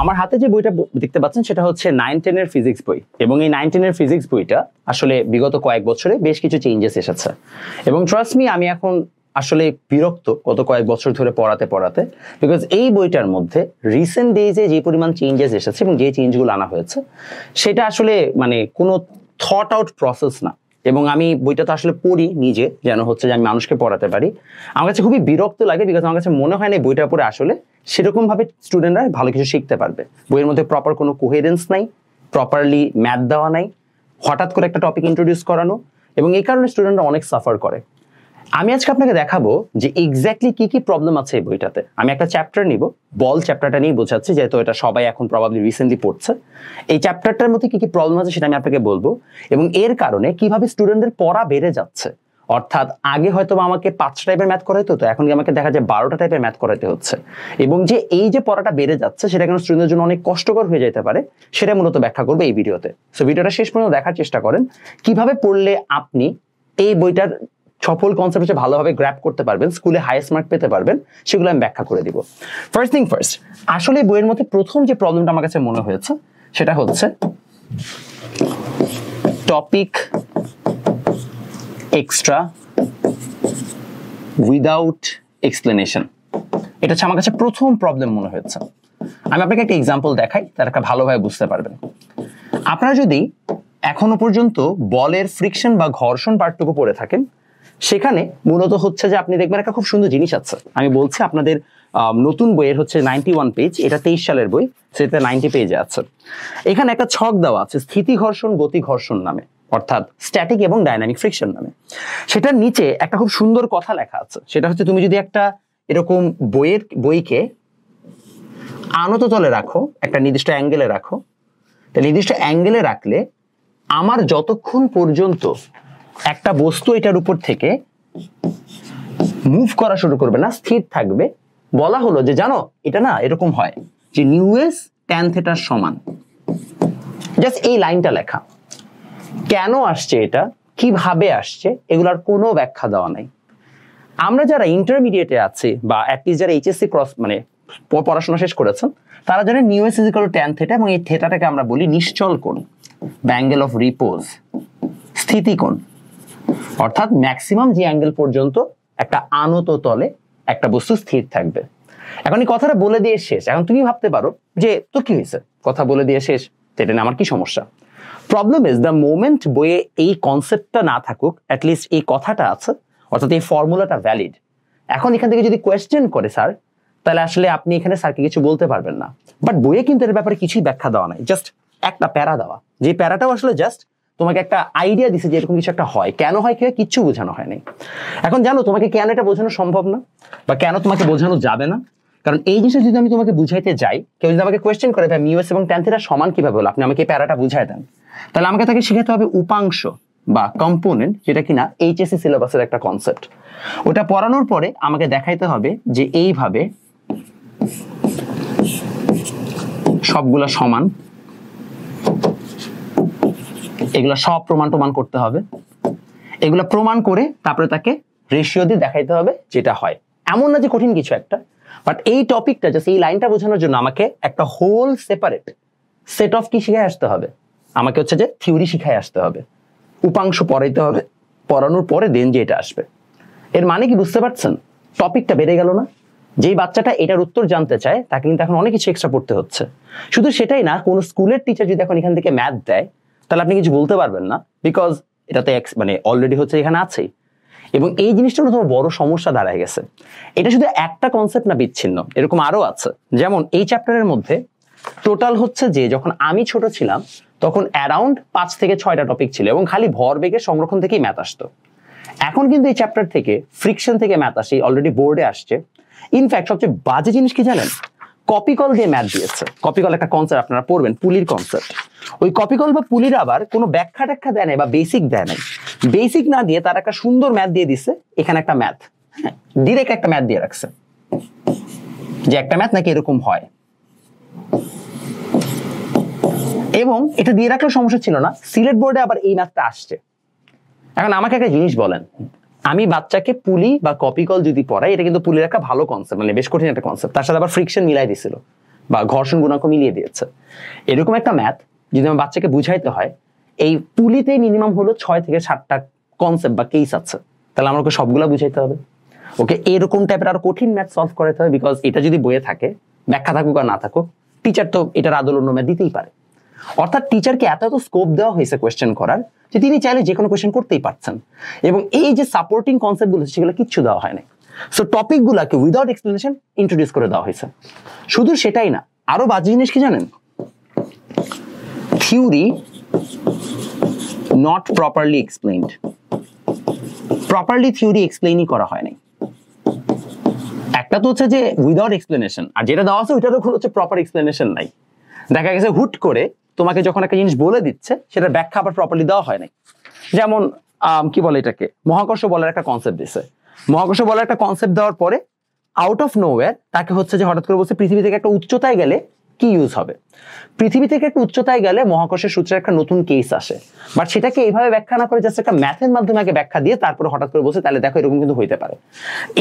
আমার হাতে যে বইটা দেখতে পাচ্ছেন সেটা হচ্ছে 9-10 এর ফিজিক্স বই, এবং এই 9-10 এর ফিজিক্স বইটা আসলে বিগত কয়েক বছরে বেশ কিছু চেঞ্জেস এসেছে, এবং ট্রাস্ট মি আমি এখন আসলে বিরক্ত গত কয়েক বছর ধরে পড়াতে, বিকজ এই বইটার মধ্যে রিসেন্ট ডেজে যে পরিমাণ চেঞ্জেস এসেছে এবং যে চেঞ্জগুলো আনা হয়েছে সেটা আসলে মানে কোনো থট আউট প্রসেস না। এবং আমি বইটা তো আসলে পড়ি নিজে, যেন হচ্ছে যে আমি মানুষকে পড়াতে পারি। আমার কাছে খুবই বিরক্ত লাগে, বিকজ আমার কাছে মনে হয় না বইটা পড়ে আসলে সেরকম ভাবে স্টুডেন্টরা ভালো কিছু শিখতে পারবে। বইয়ের মধ্যে প্রপার কোনো কোহেরেন্স নাই, প্রপারলি ম্যাথ দেওয়া নাই, হঠাৎ করে একটা টপিক ইন্ট্রোডিউস করানো, এবং এই কারণে স্টুডেন্টরা অনেক সাফার করে। আমি আজকে আপনাকে দেখাবো যে এক্স্যাক্টলি কি কি প্রবলেম আছে এই বইটাতে। আমি একটা চ্যাপ্টার নিব, বল চ্যাপ্টারটা নিয়ে বোঝাচ্ছি, যেহেতু এটা সবাই এখন প্রবাবলি রিসেন্টলি পড়ছে। এই চ্যাপ্টারটার মধ্যে কি কি প্রবলেম আছে সেটা আমি আপনাকে বলবো, এবং এর কারণে কিভাবে স্টুডেন্টদের পড়া বেড়ে যাচ্ছে। অর্থাৎ আগে হয়তো আমাকে 5টা টাইপের ম্যাথ করাইতে হতো, এখন আমাকে দেখা যায় 12টা টাইপের ম্যাথ করাইতে হচ্ছে, এবং যে এই যে পড়াটা বেড়ে যাচ্ছে সেটা কেন স্টুডেন্টদের জন্য অনেক কষ্টকর হয়ে যেতে পারে সেটা মূলত ব্যাখ্যা করবো এই ভিডিওতে। সো ভিডিওটা শেষ পর্যন্ত দেখার চেষ্টা করেন, কিভাবে পড়লে আপনি এই বইটার সফল কনসেপ্ট ভালোভাবে গ্র্যাব করতে পারবেন, স্কুলে হাইয়েস্ট মার্ক পেতে পারবেন, সেগুলো আমি ব্যাখ্যা করে দিব। ফার্স্ট থিং ফার্স্ট, আসলে বইয়ের মধ্যে প্রথম যে প্রবলেমটা আমার কাছে মনে হয়েছে সেটা হচ্ছে টপিক এক্সট্রা উইদাউট এক্সপ্লেনেশন। এটা হচ্ছে আমার কাছে প্রথম প্রবলেম মনে হয়েছে। আমি আপনাকে একটা এক্সাম্পল দেখাই, তার একটা ভালোভাবে বুঝতে পারবেন। আপনারা যদি এখনো পর্যন্ত বলের ফ্রিকশন বা ঘর্ষণ পার্টটুকু পড়ে থাকেন, সেখানে মূলত হচ্ছে যে আপনি দেখবেন একটা খুব সুন্দর জিনিস আছে। আমি বলছি আপনাদের নতুন বইয়ের হচ্ছে 91 পেজ, এটা 23 সালের বই, সেটা 90 পেজে আছে। এখানে একটা ছক দেওয়া আছে স্থিতি ঘর্ষণ গতি ঘর্ষণ নামে, অর্থাৎ স্ট্যাটিক এবং ডাইনামিক ফ্রিকশন নামে। সেটার নিচে একটা খুব সুন্দর কথা লেখা আছে, সেটা হচ্ছে তুমি যদি একটা এরকম বইকে আনত তলে রাখো, একটা নির্দিষ্ট অ্যাঙ্গেলে রাখো, নির্দিষ্ট অ্যাঙ্গেলে রাখলে আমার যতক্ষণ পর্যন্ত একটা বস্তু এটার উপর থেকে মুভ করা শুরু করবে না, স্থির থাকবে, বলা হলো যে জানো এটা না এরকম হয় যে নিউএস ট্যান থিটার সমান। জাস্ট এই লাইনটা লেখা, কেন আসছে এটা, কিভাবে আসছে, এগুলার কোনো ব্যাখ্যা দেওয়া নাই। আমরা যারা ইন্টারমিডিয়েটে আছি বা অ্যাটলিস্ট যারা এইচএসসি ক্রস মানে পড়াশোনা শেষ করেছেন, তারা জানে নিউএস is equal to tan theta, এবং এই থিটাটাকে আমরা বলি নিশ্চল কোণ বা অ্যাঙ্গেল অফ রিপোজ, স্থিতি কোণ। অর্থাৎ ম্যাক্সিমাম যে অ্যাঙ্গেল পর্যন্ত একটা আনত তলে একটা বস্তু স্থির থাকবে। এখন এই কথাটা বলে দিয়ে শেষ। এখন তুমি ভাবতে পারো যে তো কি হয়েছে, কথা বলে দিয়ে শেষ, সেটা নিয়ে আমার কি সমস্যা। প্রবলেম ইজ দ্য মোমেন্ট বইয়ে এই কনসেপ্টটা না থাকুক, অ্যাটলিস্ট এই কথাটা আছে, অর্থাৎ এই ফর্মুলাটা ভ্যালিড। এখন এখান থেকে যদি কোয়েশ্চেন করে স্যার, তাহলে আসলে আপনি এখানে স্যারকে কিছু বলতে পারবেন না। বাট বইয়ে কিন্তু এর ব্যাপারে কিছুই ব্যাখ্যা দেওয়া নাই, জাস্ট একটা প্যারা দেওয়া, যে প্যারাটাও আসলে জাস্ট তোমাকে একটা আইডিয়া দিছে যে এরকম কিছু একটা হয়, কেন হয় কি কিচ্ছু বোঝানো হয়নি। এখন জানো তোমাকে কেন এটা বোঝানো সম্ভব না, বা কেন তোমাকে বোঝানো যাবে না, কারণ এই জিনিসটা যদি আমি তোমাকে বুঝাইতে যাই, কেউ যদি আমাকে কোয়েশ্চেন করে ভাই মিউএস এবং ট্যান থিটা সমান কিভাবে হলো, আপনি আমাকে এই প্যারাটা বুঝাই দেন, তাহলে আমাকে তাকে শিখাতে হবে উপাংশ বা কম্পোনেন্ট, যেটা কিনা এইচএসসি সিলেবাসের একটা কনসেপ্ট। ওটা পড়ানোর পরে আমাকে দেখাইতে হবে যে এইভাবে সবগুলা সমান, এগুলা সব প্রমাণ করতে হবে, এগুলা প্রমাণ করে তারপরে তাকে রেশিও দিয়ে দেখাইতে হবে যেটা হয়। এমন না যে কঠিন কিছু একটা, বাট এই টপিকটা জাস্ট এই লাইনটা বোঝানোর জন্য আমাকে একটা হোল সেপারেট সেট অফ কি শিখাই আসতে হবে, আমাকে হচ্ছে যে থিওরি শিখাই আসতে হবে, উপাংশ পড়াইতে হবে, পড়ানোর পরে দেন যে এটা আসবে। এর মানে কি বুঝতে পারছেন, টপিকটা বেড়ে গেল না? যেই বাচ্চাটা এটার উত্তর জানতে চায় তাকে কিন্তু এখন অনেক কিছু এক্সট্রা পড়তে হচ্ছে। শুধু সেটাই না, কোন স্কুলের টিচার যদি এখন এখান থেকে ম্যাথ দেয় তাহলে আপনি কিছু বলতে পারবেন না, বিকজ এটাতে মানে অলরেডি হচ্ছে এখানে আছেই। এবং এই জিনিসটা তোমার বড় সমস্যা দাঁড়ায় গেছে। এটা শুধু একটা কনসেপ্ট না, বিচ্ছিন্ন এরকম আরো আছে। যেমন এই চ্যাপ্টারের মধ্যে টোটাল হচ্ছে যে যখন আমি ছোট ছিলাম তখন অ্যারাউন্ড 5 থেকে 6টা টপিক ছিল, এবং খালি ভরবেগের সংরক্ষণ থেকেই ম্যাথ আসতো। এখন কিন্তু এই চ্যাপ্টার থেকে ফ্রিকশন থেকে ম্যাথ আসে, অলরেডি বোর্ডে আসছে। ইনফ্যাক্ট সবচেয়ে বাজে জিনিস কি জানেন, কপিকল দিয়ে ম্যাথ দিয়েছে। কপিকল একটা কনসেপ্ট আপনারা পড়বেন, পুলির কনসেপ্ট। ওই কপিকল বা পুলির আবার কোনো ব্যাখ্যা ট্যাখ্যা দেয় নাই বা বেসিক দেয় নাই। বেসিক না দিয়ে তার একটা সুন্দর ম্যাথ দিয়ে দিচ্ছে, এখানে একটা ম্যাথ, হ্যাঁ ডিরেক্ট একটা ম্যাথ দিয়ে রাখছে যে একটা ম্যাথ নাকি এরকম হয়, এবং এটা দিয়ে রাখলেও সমস্যা ছিল না, সিলেট বোর্ডে আবার এই ম্যাথটা আসছে। এখন আমাকে একটা জিনিস বলেন, আমি বাচ্চাকে পুলি বা কপিকল যদি পড়াই, এটা কিন্তু পুলির একটা ভালো কনসেপ্ট, মানে বেশ কঠিন একটা কনসেপ্ট, তার সাথে আবার ফ্রিকশন মিলাই দিছিল, বা ঘর্ষণ গুণাঙ্ক মিলিয়ে দিয়েছে। এরকম একটা ম্যাথ যদি আমার বাচ্চাকে বুঝাইতে হয়, এই পুলিতে মিনিমাম হলো 6 থেকে 7টা কনসেপ্ট বা কেস আছে, তাহলে আমাকে সবগুলা বুঝাইতে হবে। ওকে, এরকম টাইপের আরো কঠিন ম্যাথ সলভ করাতে হবে, বিকজ এটা যদি বইয়ে থাকে, ব্যাখ্যা থাকুক আর না থাকুক, টিচার তো এটার আদল অন্য ম্যাথ দিতেই পারে। অর্থাৎ টিচারকে এত স্কোপ দেওয়া হয়েছে কোয়েশ্চেন করার যে তিনি চাইলে যে কোনো কোয়েশ্চেন করতেই পারছেন, এবং এই যে সাপোর্টিং কনসেপ্টগুলো সেগুলো কিচ্ছু দেওয়া হয় না। সো টপিকগুলোকে উইদাউট এক্সপ্লেনেশন ইন্ট্রোডিউস করে দেওয়া হয়েছে। শুধু সেটাই না, আরো বাজে জিনিস কি জানেন? Theory not properly explained. Properly theory এক্সপ্লেইনই করা হয় নাই। একটা তো হচ্ছে যে উইদাউট এক্সপ্লেনেশন, আর যেটা দেওয়া আছে ওইটারও হচ্ছে প্রপার এক্সপ্লেনেশন নাই। দেখা গেছে হুট করে তোমাকে যখন একটা জিনিস বলে দিচ্ছে সেটার ব্যাখ্যা আবার প্রপারলি দেওয়া হয় নাই। যেমন কি বলে এটাকে, মহাকর্ষ বলের একটা কনসেপ্ট দিছে। মহাকর্ষ বলের একটা কনসেপ্ট দেওয়ার পরে আউট অফ নোওয়্যার তাকে হচ্ছে যে হঠাৎ করে বলছে পৃথিবী থেকে একটা উচ্চতায় গেলে কি ইউজ হবে। পৃথিবী থেকে একটা উচ্চতায় গেলে মহাকর্ষের সূত্রের একটা নতুন কেস আসে, বাট সেটাকে এইভাবে ব্যাখ্যা না করে জাস্ট একটা ম্যাথের মাধ্যমে আগে ব্যাখ্যা দিয়ে তারপরে হঠাৎ করে বলছে তাহলে দেখো এরকম কিন্তু হইতে পারে।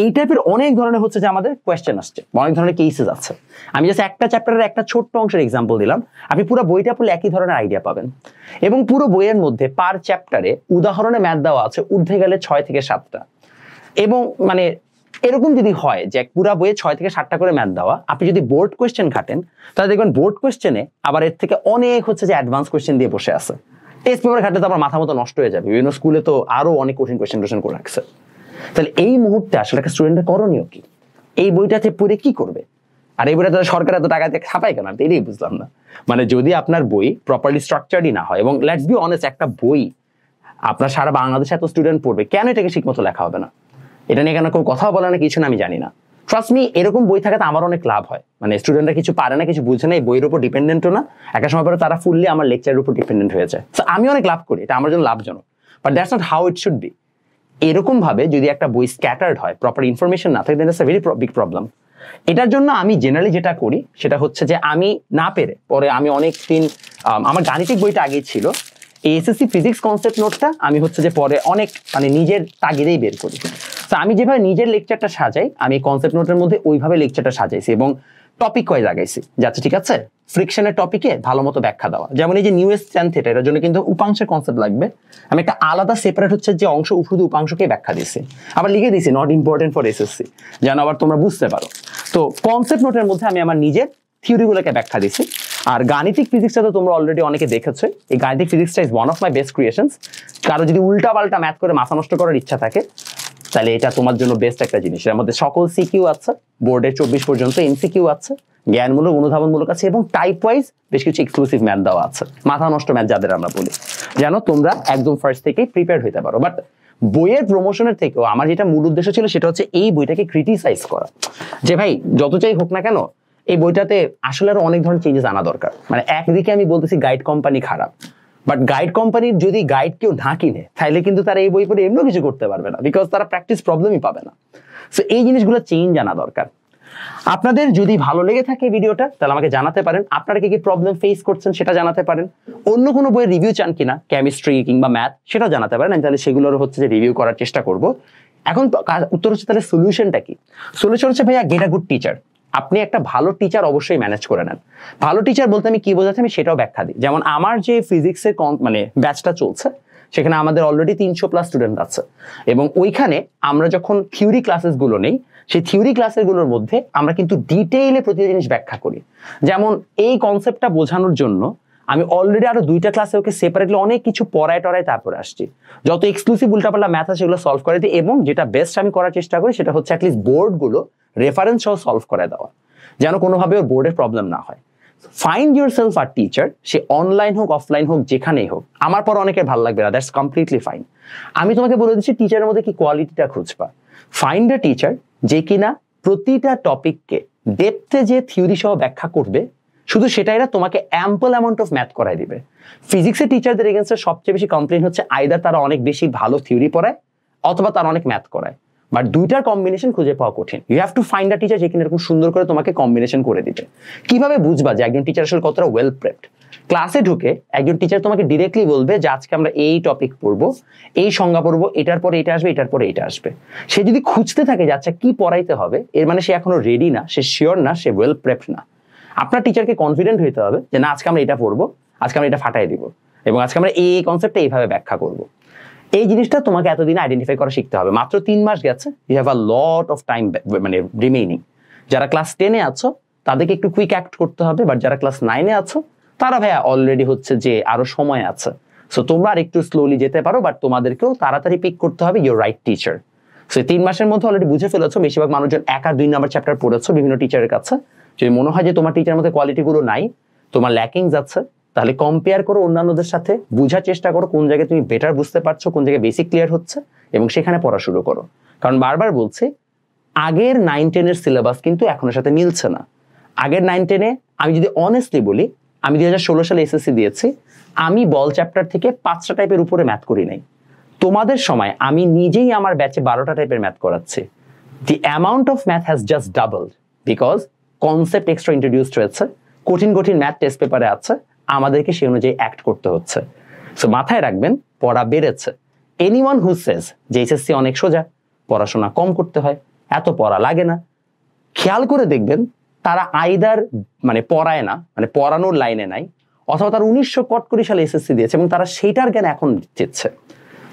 এই টাইপের অনেক ধরনের হচ্ছে যে আমাদের কোয়েশ্চেন আসছে, অনেক ধরনের কেসেস আছে। আমি জাস্ট একটা চ্যাপ্টারের একটা ছোট্ট অংশের এক্সাম্পল দিলাম, আপনি পুরো বইটা পড়লে একই ধরনের আইডিয়া পাবেন। এবং পুরো বইয়ের মধ্যে পার চ্যাপ্টারে উদাহরণে ম্যাথ দেওয়া আছে ঊর্ধ্বে গেলে 6 থেকে 7টা। এবং মানে এরকম যদি হয় যে পুরা বইয়ে 6 থেকে 7টা করে ম্যাথ দেওয়া, আপনি যদি বোর্ড কোয়েশ্চেন ঘাটেন তাহলে দেখবেন বোর্ড কোয়েশ্চেনে আবার এর থেকে অনেক হচ্ছে যে অ্যাডভান্স কোয়েশ্চেন দিয়ে বসে আছে। টেস্ট পেপার ঘাটলে তো আবার মাথা মতো নষ্ট হয়ে যাবে, বিভিন্ন স্কুলে তো আরো অনেক কঠিন কোয়েশ্চেন করে রাখছে। তাহলে এই মুহূর্তে আসলে একটা স্টুডেন্টের করণীয় কি? এই বইটাতে পড়ে কি করবে? আর এই বইটা সরকার এত টাকা দিয়ে ছাপায় কেন? এটাই বুঝলাম না। মানে যদি আপনার বই প্রপারলি স্ট্রাকচারই না হয়, এবং লেটস বি অনেস্ট, একটা বই আপনার সারা বাংলাদেশে এত স্টুডেন্ট পড়বে, কেন এটাকে ঠিকমতো লেখা হবে না? এটা নিয়ে কেন কোনো কথা বলে না, কিছু না, আমি জানি না। ট্রাস্ট মি, এরকম বই থাকাতে আমার অনেক লাভ হয়। মানে স্টুডেন্টরা কিছু পারে না, কিছু বুঝে না, এই বইয়ের উপর ডিপেন্ডেন্টও না, একটা সময় পরে তারা ফুললি আমার লেকচারের উপর ডিপেন্ডেন্ট হয়ে যায়। সো আমি অনেক লাভ করি, এটা আমার জন্য লাভজনক, but that's not how it should be. এরকম ভাবে যদি একটা বই স্ক্যাটার্ড হয়, প্রপার ইনফরমেশন না থাকে, then it's a very big problem. এটার জন্য আমি জেনারেলি যেটা করি সেটা হচ্ছে যে আমি না পেরে পরে আমি অনেক দিন আমার গাণিতিক বইটা আগেই ছিল, এসএসসি ফিজিক্স কনসেপ্ট নোটটা আমি হচ্ছে যে পরে অনেক মানে নিজের তাগিদেই বের করি। তো আমি যেভাবে নিজের লেকচারটা সাজাই, আমি কনসেপ্ট নোটের মধ্যে ওইভাবে লেকচারটা সাজাইছি এবং টপিক ওয়াইজ লাগাইছি, যাচ্ছে ঠিক আছে ফ্রিকশনের টপিকে ভালো মতো ব্যাখ্যা দেওয়া। যেমন এই যে নিউএস ট্যান থিটা, এটার জন্য কিন্তু উপাংশের কনসেপ্ট লাগবে, আমি একটা আলাদা সেপারেট হচ্ছে যে অংশ শুধু উপাংশকে ব্যাখ্যা দিছি, আবার লিখে দিছি নট ইম্পর্টেন্ট ফর এসএসসি, যেন আবার তোমরা বুঝতে পারো। তো কনসেপ্ট নোটের মধ্যে আমি আমার নিজের থিওরিগুলোকে ব্যাখ্যা দিছি। আর গাণিতিক ফিজিক্সটা তো তোমরা অলরেডি অনেকে দেখেছো, এই গাণিতিক ফিজিক্সটা is one of my best creations. কারো যদি উল্টা পাল্টা ম্যাথ করে মাথা নষ্ট করার ইচ্ছা থাকে তাহলে এটা তোমার জন্য বেস্ট একটা জিনিস। এর মধ্যে সকল সিকিউ আছে, বোর্ডের 24 পর্যন্ত এমসিকিউ আছে, জ্ঞানমূলক অনুধাবনমূলক আছে, এবং টাইপ ওয়াইজ বেশ কিছু এক্সক্লুসিভ ম্যাথ দেওয়া আছে, মাথা নষ্ট ম্যাথ যাদের আমরা বলি, যেন তোমরা একদম ফার্স্ট থেকেই প্রিপেয়ার হইতে পারো। বাট বইয়ের প্রমোশনের থেকেও আমার যেটা মূল উদ্দেশ্য ছিল সেটা হচ্ছে এই বইটাকে ক্রিটিসাইজ করা, যে ভাই যত চাই হোক না কেন এই বইটাতে আসলে আরো অনেক ধরনের চেঞ্জেস আনা দরকার। মানে একদিকে আমি বলতেছি গাইড কোম্পানি খারাপ, বাট গাইড কোম্পানির যদি গাইড কেউ না কিনে তাহলে কিন্তু তারা এই বই পড়ে এমনিও কিছু করতে পারবে না, বিকজ তারা প্র্যাকটিস প্রবলেমই পাবে না। সো এই জিনিসগুলো চেঞ্জ আনা দরকার। আপনাদের যদি ভালো লেগে থাকে ভিডিওটা তাহলে আমাকে জানাতে পারেন, আপনারা কি কি প্রবলেম ফেস করছেন সেটা জানাতে পারেন। অন্য কোনো বইয়ের রিভিউ চান কিনা, কেমিস্ট্রি কিংবা ম্যাথ, সেটাও জানাতে পারেন, আমি তাহলে সেগুলোর হচ্ছে যে রিভিউ করার চেষ্টা করব। এখন উত্তর হচ্ছে তাহলে সলিউশনটা কি? সলিউশন হচ্ছে ভাইয়া গেট আ গুড টিচার। আপনি একটা ভালো টিচার অবশ্যই ম্যানেজ করে নেন। ভালো টিচার বলতে আমি কি বোঝাচ্ছি আমি সেটাও ব্যাখ্যা দিই। যেমন আমার যে ফিজিক্সের মানে ব্যাচটা চলছে সেখানে আমাদের অলরেডি 300+ স্টুডেন্ট আছে, এবং ওইখানে আমরা যখন থিওরি ক্লাসেস গুলো নেই সেই থিওরি ক্লাসের গুলোর মধ্যে আমরা কিন্তু ডিটেইলে প্রতিটা জিনিস ব্যাখ্যা করি। যেমন এই কনসেপ্টটা বোঝানোর জন্য আমি অলরেডি আরো 2টা ক্লাসে ওকে সেপারেটলি অনেক কিছু পড়ায় টরায় তারপরে আসছি, যত এক্সক্লুসিভ উল্টাপাল্টা ম্যাথ আছে সেগুলো সলভ করে দিই, এবং যেটা বেস্ট আমি করার চেষ্টা করি সেটা হচ্ছে অ্যাটলিস্ট বোর্ড গুলো রেফারেন্স সহ সলভ করে দেওয়া, যেন কোনোভাবে ওর বোর্ডের প্রবলেম না হয়। ফাইন্ড ইউর সেলফ আর টিচার, সে অনলাইন হোক অফলাইন হোক যেখানেই হোক, আমার পর অনেকের ভালো লাগবে না, দ্যাটস কমপ্লিটলি ফাইন। আমি তোমাকে বলে দিচ্ছি টিচারের মধ্যে কি কোয়ালিটিটা খুঁজবা। ফাইন্ড আ টিচার যে কিনা প্রতিটা টপিককে ডেপথে যে থিওরি সহ ব্যাখ্যা করবে, শুধু সেটাই না তোমাকে অ্যাম্পল অ্যামাউন্ট অফ ম্যাথ করাই দিবে। ফিজিক্সের টিচারদের এগেইনস্টে সবচেয়ে বেশি কমপ্লেন হচ্ছে আইদার তারা অনেক বেশি ভালো থিওরি পড়ায় অথবা তারা অনেক ম্যাথ করায়, বাট দুইটার কম্বিনেশন খুঁজে পাওয়া কঠিন। You have to find a teacher যে কিনা এরকম সুন্দর করে তোমাকে কম্বিনেশন করে দিবে। কিভাবে বুঝবা যে একজন টিচার আসলে কতটা ওয়েল প্রেপড? ক্লাসে ঢুকে একজন টিচার তোমাকে ডিরেক্টলি বলবে যে আজকে আমরা এই টপিক পড়বো, এই সংজ্ঞা পড়বো, এটার পরে এটা আসবে, এটার পরে এটা আসবে। সে যদি খুঁজতে থাকে যে আচ্ছা কি পড়াইতে হবে, এর মানে সে এখনো রেডি না, সে শিওর না, সে ওয়েল প্রেপড না। আপনার টিচারকে কনফিডেন্ট হইতে হবে যে না আজকে আমরা এটা পড়বো, আজকে আমরা এটা ফাটাই দিব এবং আজকে আমরা এই কনসেপ্টটা এইভাবে ব্যাখ্যা করব। এই জিনিসটা তোমাকে এতদিন আইডেন্টিফাই করা শিখতে হবে। মাত্র 3 মাস গেছে, you have a lot of time মানে রিমেইনিং। যারা ক্লাস 10-এ আছো তাদেরকে একটু কুইক অ্যাক্ট করতে হবে, বাট যারা ক্লাস 9-এ আছো তারা ভাইয়া অলরেডি হচ্ছে যে আরো সময় আছে, সো তোমরা আর একটু স্লোলি যেতে পারো, বাট তোমাদেরকেও তাড়াতাড়ি পিক করতে হবে ইউর রাইট টিচার। সো 3 মাসের মধ্যে অলরেডি বুঝে ফেলেছো, বেশিরভাগ মানুষজন 1 আর 2 নাম্বার চ্যাপ্টার পড়েছো বিভিন্ন টিচারের কাছে। যদি মনে হয় যে তোমার টিচারের মধ্যে কোয়ালিটিগুলো নাই, তোমার ল্যাকিংস আছে, তাহলে কম্পেয়ার করো অন্যান্যদের সাথে, বোঝার চেষ্টা করো কোন জায়গায় তুমি বেটার বুঝতে পারছো, কোন জায়গায় বেসিক ক্লিয়ার হচ্ছে, এবং সেখানে পড়া শুরু করো। কারণ বারবার বলছি, আগের 9-10-এর সিলেবাস কিন্তু এখনের সাথে মিলছে না। আগের 9-10-এ আমি যদি অনেস্টলি বলি, আমি 2016 সালে এসএসসি দিয়েছি, আমি বল চ্যাপ্টার থেকে 5টা টাইপের উপরে ম্যাথ করি নাই। তোমাদের সময় আমি নিজেই আমার ব্যাচে 12টা টাইপের ম্যাথ করাচ্ছি। দি amount of math has just doubled because concept extra introduced হয়েছে, কঠিন কঠিন ম্যাথ টেস্ট পেপারে আছে, আমাদেরকে সেই অনুযায়ী অ্যাক্ট করতে হচ্ছে। সো মাথায় রাখবেন, পড়া বেড়েছে। এনিওয়ান হু সেজ যে এসএসসি অনেক সোজা, পড়াশোনা কম করতে হয়, এত পড়া লাগে না, খেয়াল করে দেখবেন তারা আইদার মানে পড়ায় না, মানে পড়ানোর লাইনে নাই, অথবা তারা 1920 সালে এসএসসি দিয়েছে এবং তারা সেইটার জ্ঞান এখন দিচ্ছে।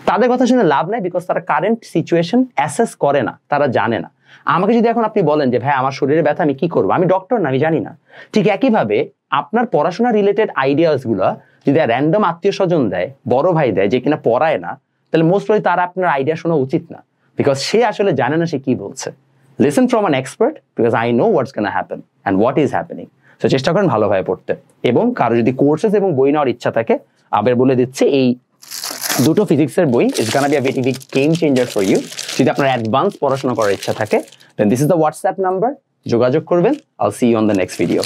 তাদের কথা শুনে লাভ নাই, বিকজ তারা কারেন্ট সিচুয়েশন অ্যাসেস করে না, তারা জানে না। আমাকে যদি এখন আপনি বলেন যে ভাই আমার শরীরে ব্যথা, আমি কি করবো, আমি ডক্টর না, আমি জানি না। ঠিক একইভাবে আপনার পড়াশোনা রিলেটেড আইডিয়াস গুলো যদি র্যান্ডম আত্মীয় স্বজন দেয়, বড় ভাই দেয়, যে কিনা পড়ায় না, তাহলে মোস্ট প্রবলি তারা আপনার আইডিয়া শোনা উচিত না, বিকজ সে আসলে জানে না সে কি বলছে। Listen from an expert, because I know what's gonna happen and what is happening. So চেষ্টা করেন ভালোভাবে পড়তে। এবং কারো যদি কোর্সেস এবং বই নেওয়ার ইচ্ছা থাকে, আবার বলে দিচ্ছে এই দুটো ফিজিক্সের বই is gonna be a very big game changer for you. যদি আপনার অ্যাডভান্স পড়াশোনা করার ইচ্ছা থাকে, then this is the WhatsApp number, যোগাযোগ করবেন। I'll see you on the next video.